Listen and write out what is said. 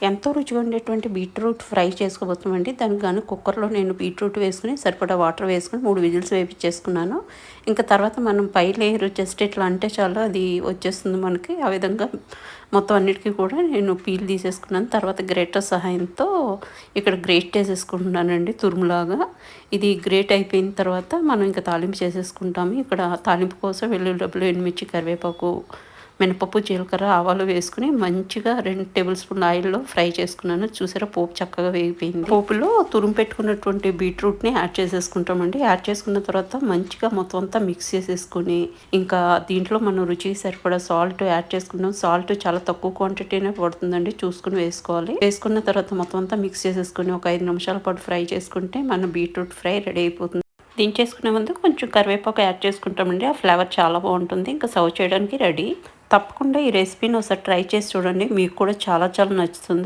ఎంతో రుచిగా ఉండేటువంటి బీట్రూట్ ఫ్రై చేసుకోబోతున్నామండి. దానికి గాను కుక్కర్‌లో నేను బీట్రూట్ వేసుకొని, సరిపడా వాటర్ వేసుకొని 3 విజిల్స్ వేపిచ్చేసుకున్నాను. ఇంకా తర్వాత మనం పై లేయర్ జస్ట్ ఇట్లా అంటే చాలు అది వచ్చేస్తుంది మనకి. ఆ విధంగా మొత్తం అన్నిటికి కూడా నేను పీల్ తీసేసుకున్నాను. తర్వాత గ్రేటర్ సహాయంతో ఇక్కడ గ్రేట్ చేసేసుకుంటున్నానండి తురుములాగా. ఇది గ్రేట్ అయిపోయిన తర్వాత మనం ఇంకా తాలింపు చేసేసుకుంటాము. ఇక్కడ తాలింపు కోసం వెల్లుల్లి డబ్బలు, ఎండుమిర్చి, కరివేపాకు, మినపప్పు, జీలకర్ర, ఆవాలు వేసుకుని మంచిగా 2 టేబుల్ స్పూన్ల ఆయిల్‌లో ఫ్రై చేసుకున్నాను. చూసారా పోపు చక్కగా వేగిపోయింది. పోపులో తురుము పెట్టుకున్నటువంటి బీట్రూట్‌ని యాడ్ చేసేసుకుంటామండి. యాడ్ చేసుకున్న తర్వాత మంచిగా మొత్తం అంతా మిక్స్ చేసేసుకొని, ఇంకా దీంట్లో మనం రుచికి సరిపడా సాల్ట్ యాడ్ చేసుకున్నాం. సాల్ట్ చాలా తక్కువ క్వాంటిటీనే పడుతుందండి, చూసుకొని వేసుకోవాలి. వేసుకున్న తర్వాత మొత్తం అంతా మిక్స్ చేసేసుకొని ఒక 5 నిమిషాల పాటు ఫ్రై చేసుకుంటే మన బీట్రూట్ ఫ్రై రెడీ అయిపోతుంది. దించేసుకునే ముందు కొంచెం కరివేపాకు యాడ్ చేసుకుంటామండి. ఆ ఫ్లేవర్ చాలా బాగుంటుంది. ఇంకా సర్వ్ చేయడానికి రెడీ. తప్పకుండా ఈ రెసిపీని ఒకసారి ట్రై చేసి చూడండి. మీకు కూడా చాలా చాలా నచ్చుతుంది.